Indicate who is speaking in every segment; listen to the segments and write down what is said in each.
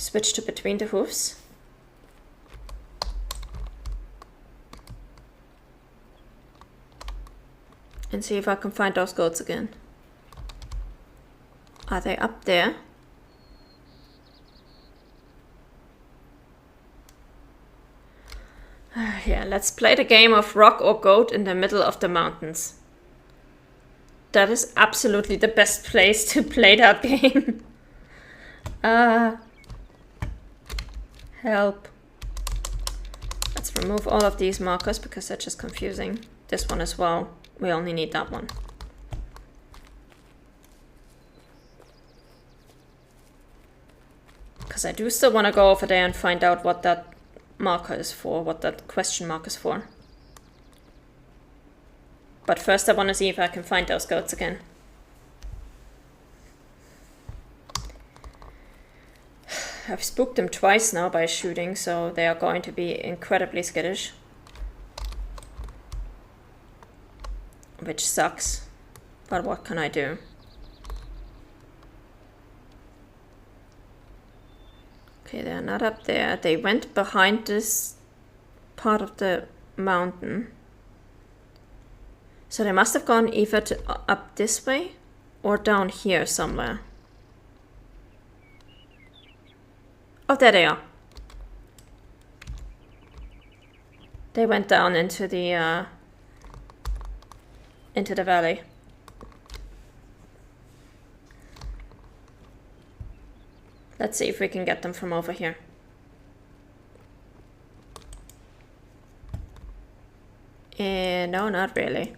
Speaker 1: Switch to between the hoofs. And see if I can find those goats again. Are they up there? Yeah, let's play the game of rock or goat in the middle of the mountains. That is absolutely the best place to play that game. Help. Let's remove all of these markers because they're just confusing. This one as well. We only need that one. Because I do still want to go over there and find out what that marker is for, what that question mark is for. But first I want to see if I can find those goats again. I've spooked them twice now by shooting, so they are going to be incredibly skittish. Which sucks. But what can I do? Okay, they're not up there. They went behind this part of the mountain. So they must have gone either up this way or down here somewhere. Oh, there they are. They went down into the valley. Let's see if we can get them from over here. No, not really.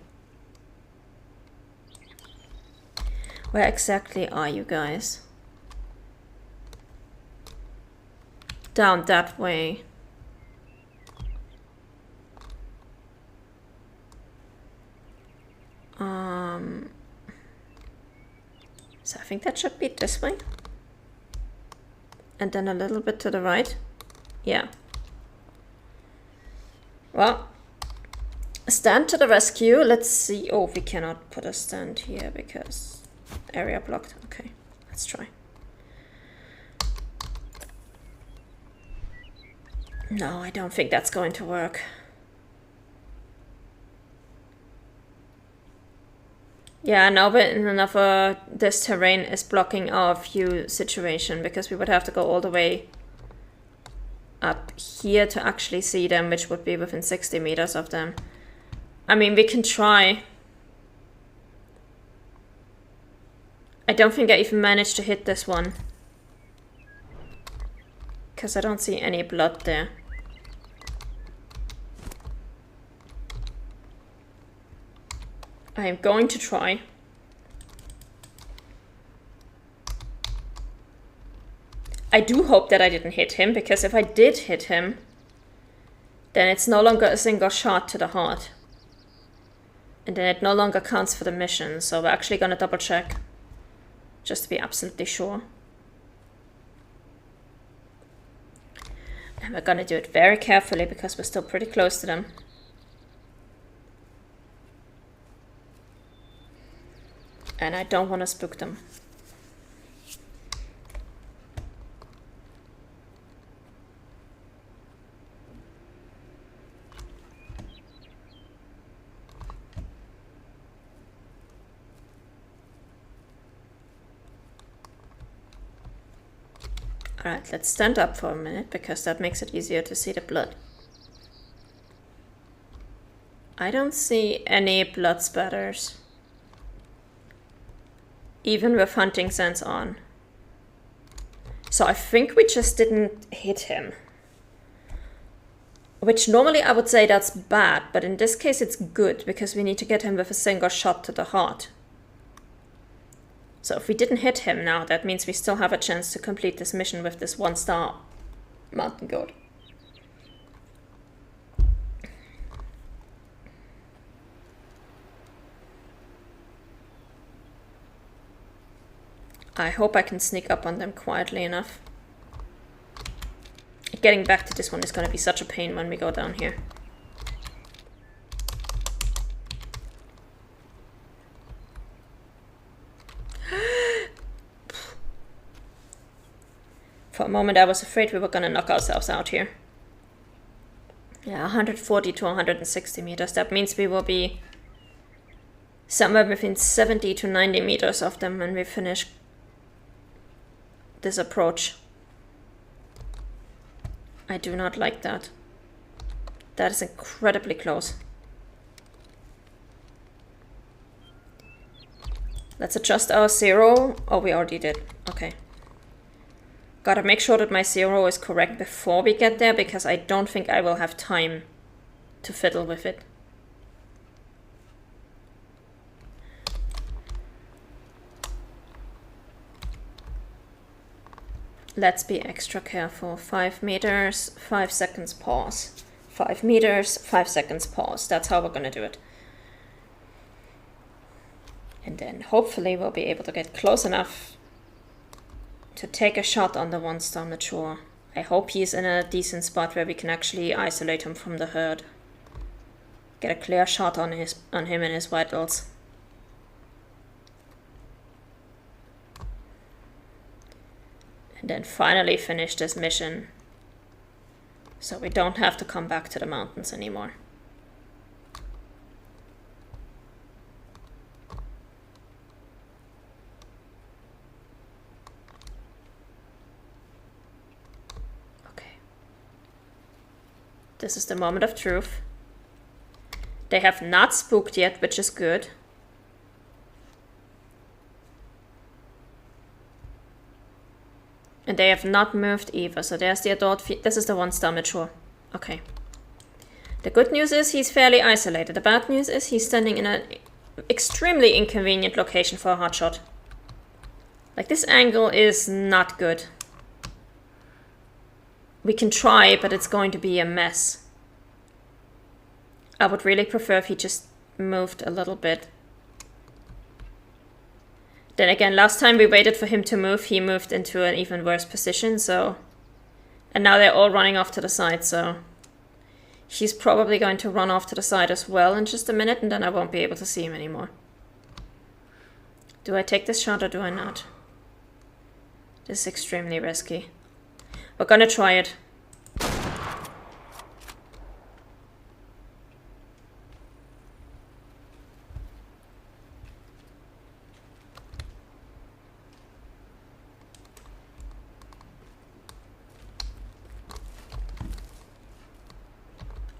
Speaker 1: Where exactly are you guys? Down that way. So I think that should be this way. And then a little bit to the right. Yeah. Well, stand to the rescue. Let's see. Oh, we cannot put a stand here because area blocked. Okay, let's try. No, I don't think that's going to work. Yeah, now but enough this terrain is blocking our view situation because we would have to go all the way up here to actually see them, which would be within 60 meters of them. I mean, we can try. I don't think I even managed to hit this one. Because I don't see any blood there. I am going to try. I do hope that I didn't hit him, because if I did hit him, then it's no longer a single shot to the heart. And then it no longer counts for the mission, so we're actually gonna double check. Just to be absolutely sure. And we're gonna do it very carefully, because we're still pretty close to them. And I don't want to spook them. Alright, let's stand up for a minute, because that makes it easier to see the blood. I don't see any blood spatters. Even with hunting sense on. So I think we just didn't hit him. Which normally I would say that's bad, but in this case it's good, because we need to get him with a single shot to the heart. So if we didn't hit him now, that means we still have a chance to complete this mission with this 1-star mountain goat. I hope I can sneak up on them quietly enough. Getting back to this one is going to be such a pain when we go down here. For a moment I was afraid we were gonna knock ourselves out here. Yeah, 140 to 160 meters. That means we will be somewhere between 70 to 90 meters of them when we finish this approach. I do not like that. That is incredibly close. Let's adjust our zero. Oh, we already did. Okay. Gotta make sure that my zero is correct before we get there, because I don't think I will have time to fiddle with it. Let's be extra careful. 5 meters, 5 seconds pause. 5 meters, 5 seconds pause. That's how we're gonna do it. And then hopefully we'll be able to get close enough to take a shot on the one-star mature. I hope he's in a decent spot where we can actually isolate him from the herd. Get a clear shot on him and his vitals. And then finally finish this mission, so we don't have to come back to the mountains anymore. Okay. This is the moment of truth. They have not spooked yet, which is good. And they have not moved either, so there's the adult. This is the one-star mature. Okay. The good news is he's fairly isolated. The bad news is he's standing in an extremely inconvenient location for a hotshot. Like, this angle is not good. We can try, but it's going to be a mess. I would really prefer if he just moved a little bit. Then again, last time we waited for him to move, he moved into an even worse position, so... And now they're all running off to the side, so... He's probably going to run off to the side as well in just a minute, and then I won't be able to see him anymore. Do I take this shot or do I not? This is extremely risky. We're gonna try it.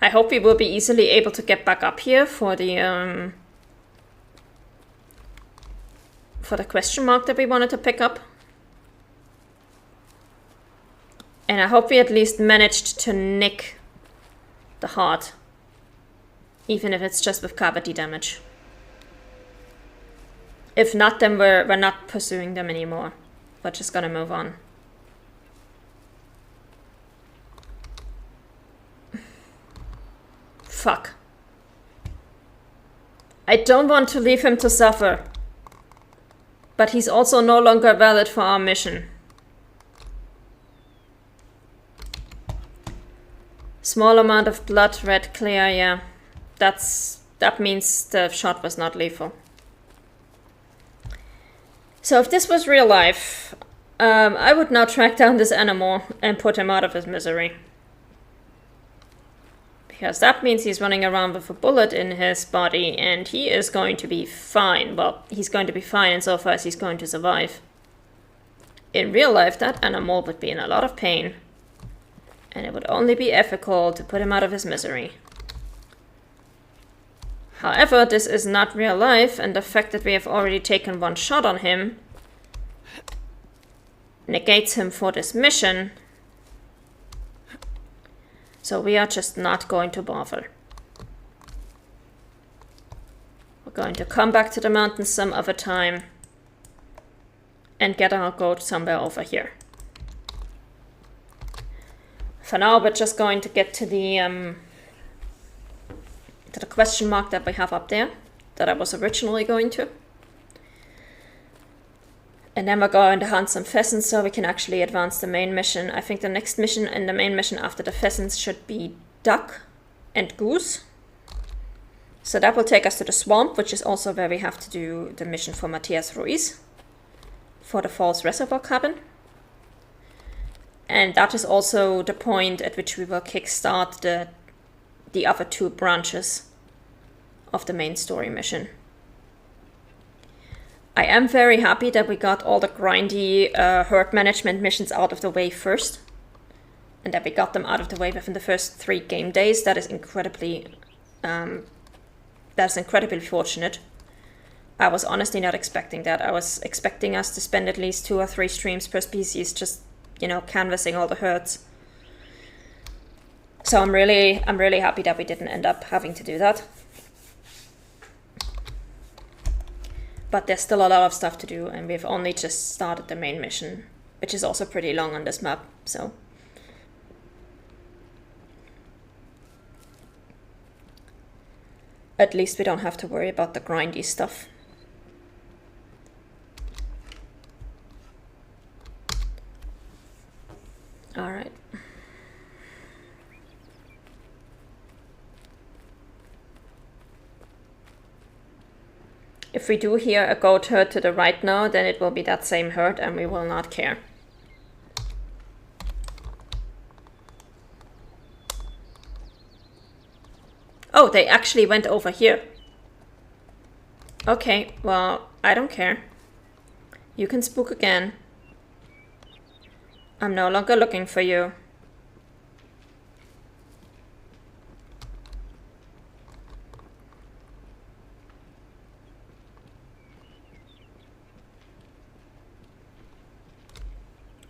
Speaker 1: I hope we will be easily able to get back up here for the question mark that we wanted to pick up. And I hope we at least managed to nick the heart, even if it's just with cavity damage. If not, then we're not pursuing them anymore. We're just gonna move on. Fuck. I don't want to leave him to suffer. But he's also no longer valid for our mission. Small amount of blood, red clear, yeah. That means the shot was not lethal. So if this was real life, I would now track down this animal and put him out of his misery. Because that means he's running around with a bullet in his body and he is going to be fine. Well, he's going to be fine insofar as he's going to survive. In real life, that animal would be in a lot of pain. And it would only be ethical to put him out of his misery. However, this is not real life, and the fact that we have already taken one shot on him negates him for this mission. So we are just not going to bother. We're going to come back to the mountains some other time and get our goat somewhere over here. For now, we're just going to get to the question mark that we have up there, that I was originally going to. And then we're going to hunt some pheasants so we can actually advance the main mission. I think the next mission and the main mission after the pheasants should be duck and goose. So that will take us to the swamp, which is also where we have to do the mission for Matias Ruiz for the false reservoir cabin. And that is also the point at which we will kickstart the other 2 branches of the main story mission. I am very happy that we got all the grindy herd management missions out of the way first. And that we got them out of the way within the first 3 game days. That is incredibly fortunate. I was honestly not expecting that. I was expecting us to spend at least 2 or 3 streams per species just, you know, canvassing all the herds. So I'm really happy that we didn't end up having to do that. But there's still a lot of stuff to do, and we've only just started the main mission, which is also pretty long on this map, so. At least we don't have to worry about the grindy stuff. All right. If we do hear a goat herd to the right now, then it will be that same herd and we will not care. Oh, they actually went over here. Okay, well, I don't care. You can spook again. I'm no longer looking for you.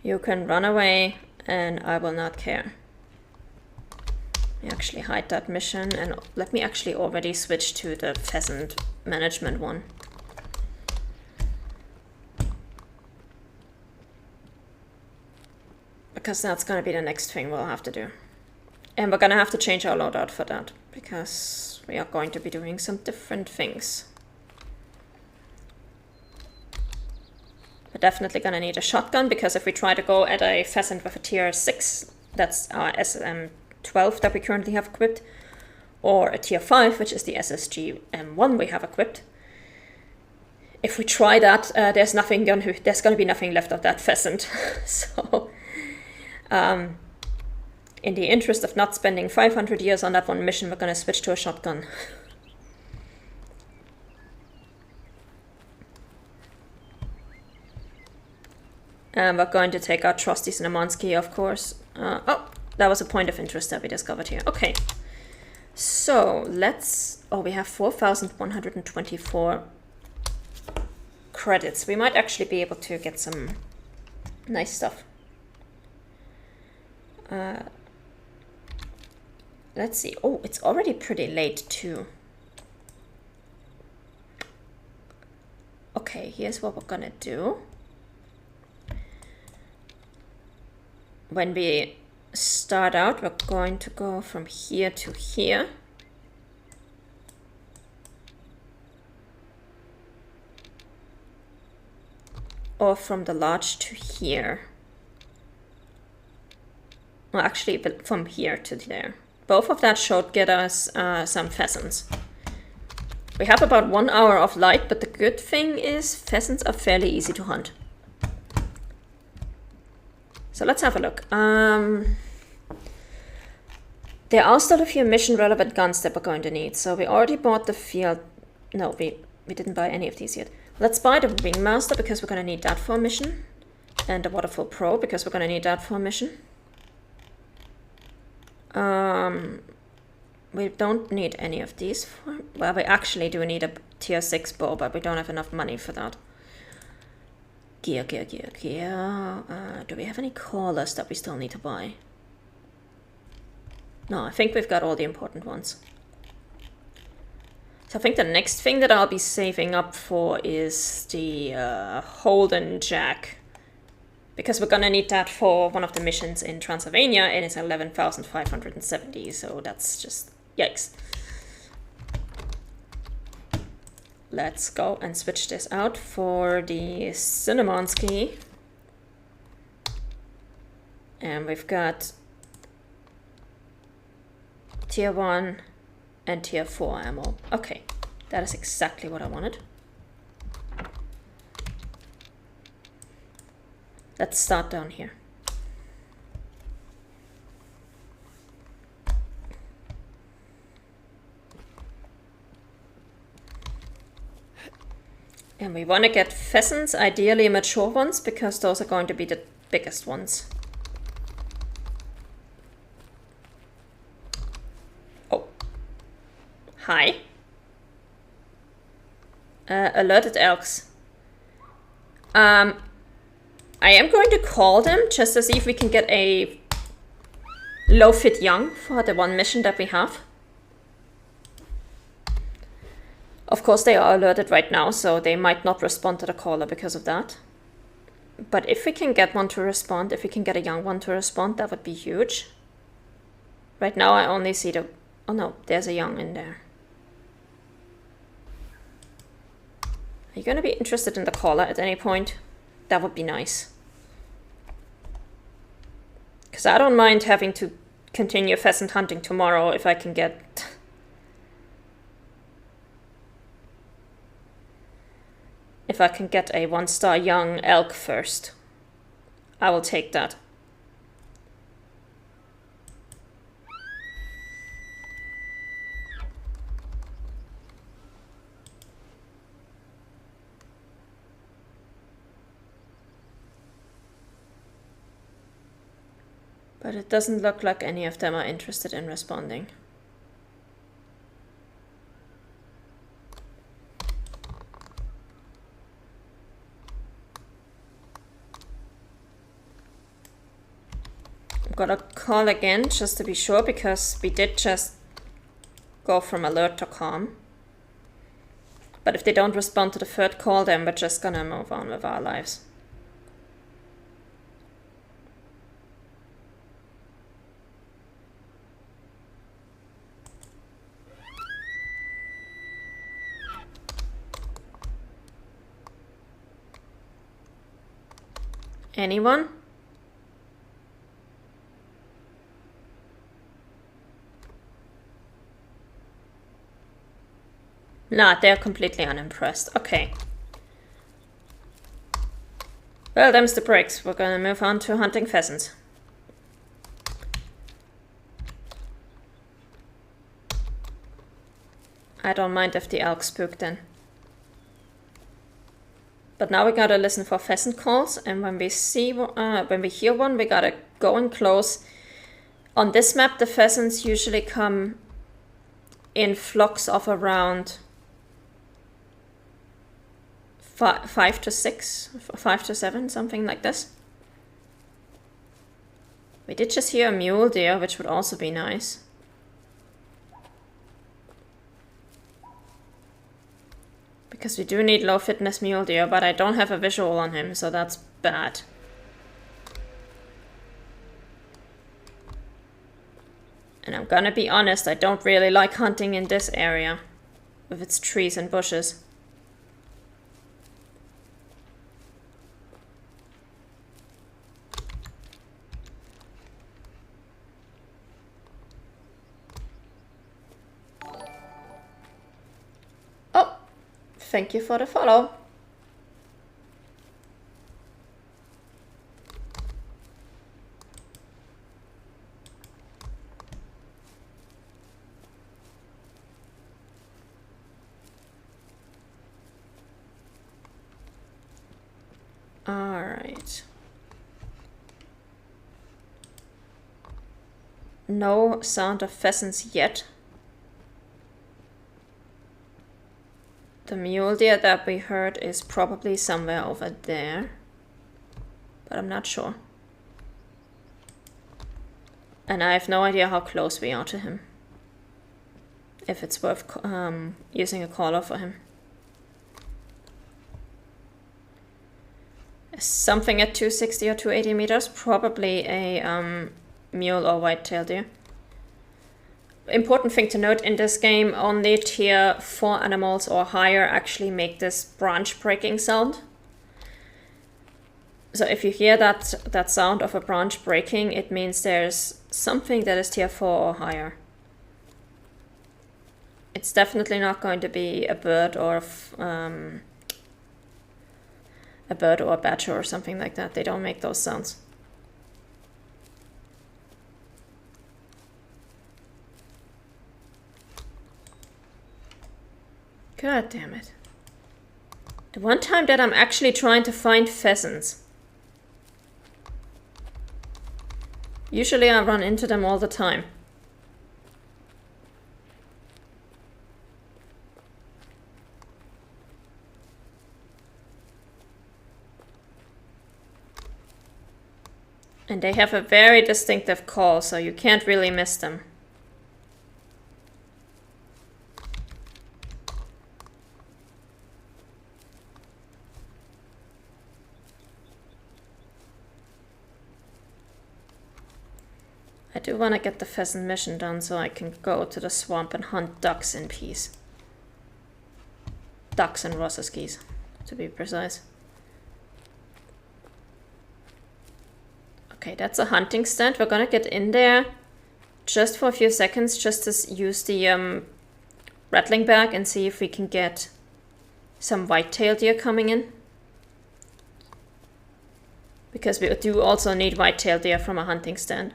Speaker 1: You can run away and I will not care. Let me actually hide that mission and let me actually already switch to the pheasant management one. Because that's going to be the next thing we'll have to do. And we're going to have to change our loadout for that, because we are going to be doing some different things. We're definitely going to need a shotgun, because if we try to go at a pheasant with a tier 6, that's our SM12 that we currently have equipped, or a tier 5, which is the SSG M1 we have equipped. If we try that, there's going to be nothing left of that pheasant. So, in the interest of not spending 500 years on that one mission, we're going to switch to a shotgun. And we're going to take our trusty Cinemansky, of course. Oh, that was a point of interest that we discovered here. Okay, so let's... Oh, we have 4,124 credits. We might actually be able to get some nice stuff. Let's see. Oh, it's already pretty late too. Okay, here's what we're gonna do. When we start out, we're going to go from here to here. Or from the large to here. Well, actually, from here to there. Both of that should get us some pheasants. We have about 1 hour of light, but the good thing is pheasants are fairly easy to hunt. So let's have a look. There are still a few mission relevant guns that we're going to need. So we already bought the field. No, we didn't buy any of these yet. Let's buy the Wingmaster because we're going to need that for a mission. And the Waterfall Pro because we're going to need that for a mission. We don't need any of these. Well, we actually do need a tier 6 bow, but we don't have enough money for that. Gear. Do we have any callers that we still need to buy? No, I think we've got all the important ones. So I think the next thing that I'll be saving up for is the Holden Jack. Because we're gonna need that for one of the missions in Transylvania, and it's 11,570, so that's just yikes. Let's go and switch this out for the Cinemansky. And we've got tier 1 and tier 4 ammo. Okay, that is exactly what I wanted. Let's start down here. And we want to get pheasants, ideally mature ones, because those are going to be the biggest ones. Oh. Hi. Alerted elks. I am going to call them just to see if we can get a low fit young for the one mission that we have. Of course, they are alerted right now, so they might not respond to the caller because of that. But if we can get one to respond, if we can get a young one to respond, that would be huge. Right now, I only see the... Oh no, there's a young in there. Are you going to be interested in the caller at any point? That would be nice. Because I don't mind having to continue pheasant hunting tomorrow if I can get... If I can get a 1-star young elk first, I will take that. But it doesn't look like any of them are interested in responding. Gotta call again just to be sure, because we did just go from alert to calm. But if they don't respond to the third call, then we're just gonna move on with our lives. Anyone? Nah, they're completely unimpressed. Okay. Well, them's the breaks. We're gonna move on to hunting pheasants. I don't mind if the elk spook then. But now we gotta listen for pheasant calls, and when we hear one, we gotta go in close. On this map, the pheasants usually come in flocks of around 5 to 6, 5 to 7, something like this. We did just hear a mule deer, which would also be nice. Because we do need low fitness mule deer, but I don't have a visual on him, so that's bad. And I'm gonna be honest, I don't really like hunting in this area with its trees and bushes. Oh, thank you for the follow. All right. No sound of pheasants yet. The mule deer that we heard is probably somewhere over there, but I'm not sure. And I have no idea how close we are to him. If it's worth using a caller for him. Something at 260 or 280 meters, probably a mule or white-tailed deer. Important thing to note, in this game, only tier 4 animals or higher actually make this branch breaking sound. So if you hear that sound of a branch breaking, it means there's something that is tier 4 or higher. It's definitely not going to be a bird or a badger or something like that. They don't make those sounds. God damn it. The one time that I'm actually trying to find pheasants. Usually I run into them all the time. And they have a very distinctive call, so you can't really miss them. I do want to get the pheasant mission done so I can go to the swamp and hunt ducks in peace. Ducks and Ross's geese, to be precise. Okay, that's a hunting stand. We're gonna get in there just for a few seconds, just to use the rattling bag and see if we can get some white-tailed deer coming in. Because we do also need white-tailed deer from a hunting stand.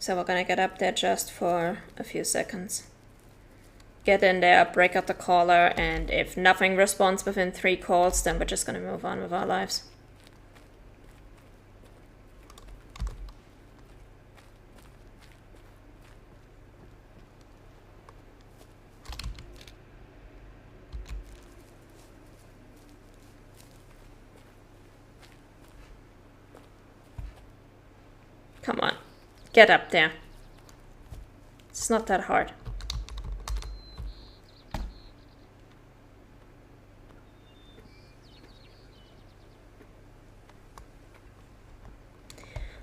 Speaker 1: So we're gonna get up there just for a few seconds. Get in there, break out the caller, and if nothing responds within 3 calls, then we're just gonna move on with our lives. Come on. Get up there. It's not that hard.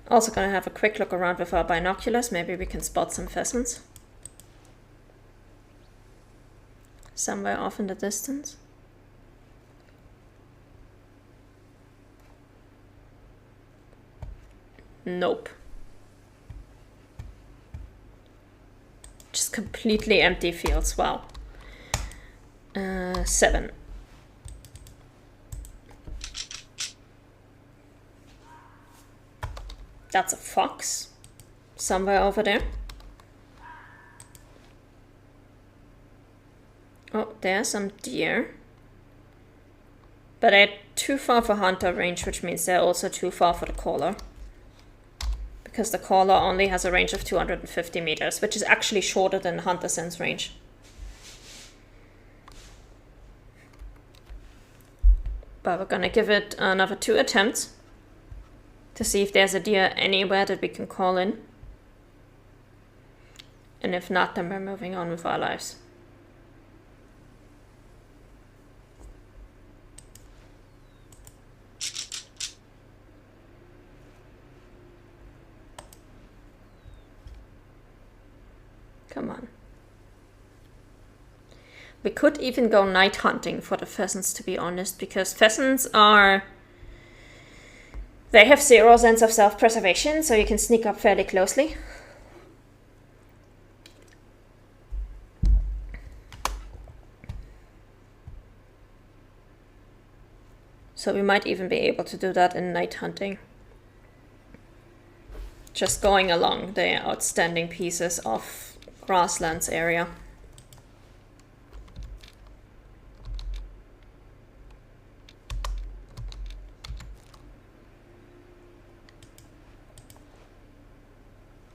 Speaker 1: Also gonna have a quick look around with our binoculars. Maybe we can spot some pheasants. Somewhere off in the distance. Nope. Just completely empty fields. Wow. 7. That's a fox. Somewhere over there. Oh, there's some deer. But they're too far for hunter range, which means they're also too far for the caller. Because the caller only has a range of 250 meters, which is actually shorter than the hunter sense range. But we're gonna give it another 2 attempts to see if there's a deer anywhere that we can call in. And if not, then we're moving on with our lives. Come on. We could even go night hunting for the pheasants, to be honest, because pheasants are... They have 0 sense of self-preservation, so you can sneak up fairly closely. So we might even be able to do that in night hunting. Just going along the outstanding pieces of grasslands area.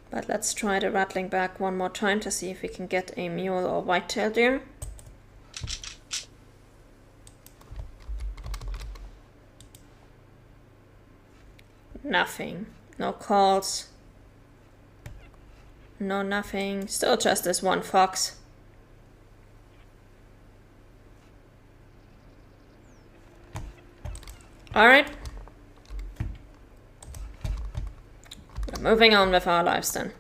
Speaker 1: But let's try the rattling back one more time to see if we can get a mule or white-tailed deer. Nothing. No calls. No, nothing. Still just this one fox. Alright. We're moving on with our lives then.